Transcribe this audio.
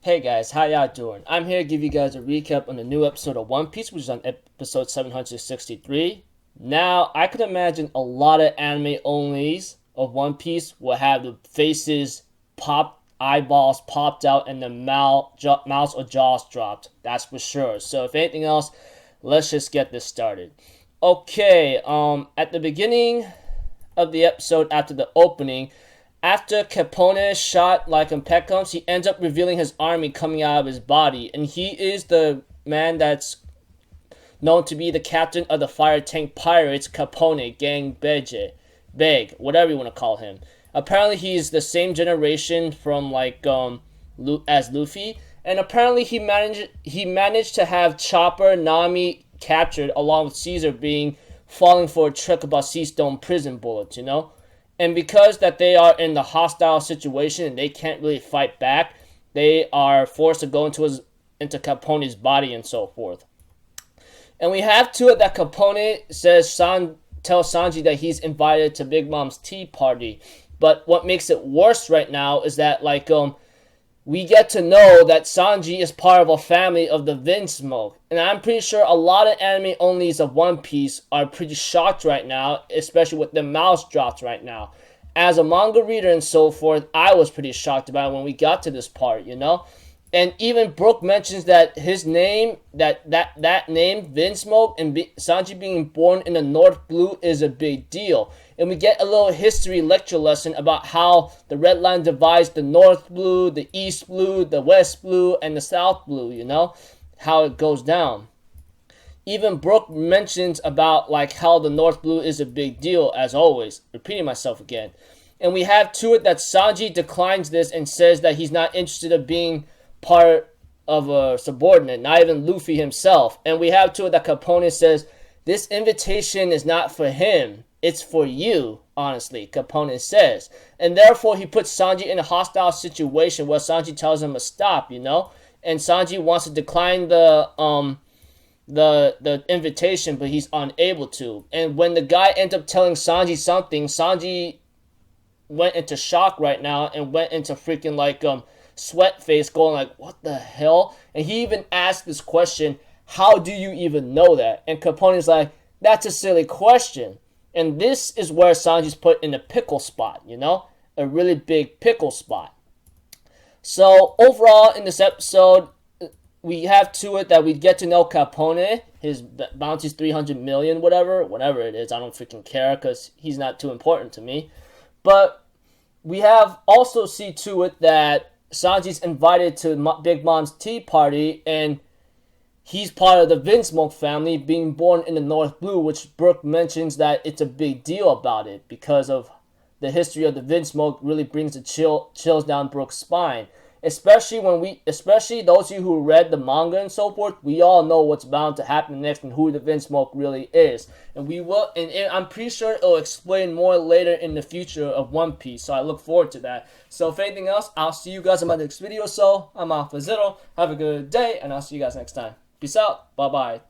Hey guys, how y'all doing? I'm here to give you guys a recap on the new episode of One Piece, which is on episode 763. Now, I could imagine a lot of anime onlys of One Piece will have the faces popped, eyeballs popped out, and the mouths or jaws dropped. That's for sure. So, if anything else, let's just get this started. Okay, at the beginning of the episode, after the opening, after Capone shot like in Peckham's, he ends up revealing his army coming out of his body. And he is the man that's known to be the captain of the fire tank pirates, Capone, Gang Beg, whatever you want to call him. Apparently he's the same generation from as Luffy. And apparently he managed to have Chopper, Nami captured along with Caesar falling for a trick about sea stone prison bullets, you know? And because that they are in the hostile situation and they can't really fight back, they are forced to go into Capone's body and so forth. And we have to it that Capone tells Sanji that he's invited to Big Mom's tea party. But what makes it worse right now is that we get to know that Sanji is part of a family of the Vinsmoke. And I'm pretty sure a lot of anime onlys of One Piece are pretty shocked right now, especially with the mouse drops right now. As a manga reader and so forth, I was pretty shocked about it when we got to this part, you know? And even Brook mentions that his name, that name, Vinsmoke, and Sanji being born in the North Blue is a big deal. And we get a little history lecture lesson about how the Red Line divides the North Blue, the East Blue, the West Blue, and the South Blue, you know? How it goes down. Even Brook mentions about how the North Blue is a big deal, as always. Repeating myself again. And we have to it that Sanji declines this and says that he's not interested in being part of a subordinate, not even Luffy himself. And we have to it that Capone says, this invitation is not for him, it's for you, honestly, Capone says. And therefore he puts Sanji in a hostile situation where Sanji tells him to stop, you know? And Sanji wants to decline the invitation, but he's unable to. And when the guy ends up telling Sanji something, Sanji went into shock right now and went into freaking sweat face, going what the hell? And he even asked this question, how do you even know that? And Capone's like, that's a silly question. And this is where Sanji's put in a pickle spot, you know? A really big pickle spot. So overall in this episode, we have to it that we get to know Capone. His bounty's 300 million, whatever it is. I don't freaking care because he's not too important to me. But we have also see to it that Sanji's invited to Big Mom's tea party, and he's part of the Vinsmoke family, being born in the North Blue, which Brook mentions that it's a big deal about it because of the history of the Vinsmoke really brings the chills down Brook's spine. Especially those of you who read the manga and so forth, we all know what's bound to happen next and who the Vinsmoke really is. And I'm pretty sure it'll explain more later in the future of One Piece, so I look forward to that. So if anything else, I'll see you guys in my next video. So I'm Alpha Zero. Have a good day, and I'll see you guys next time. Peace out. Bye bye.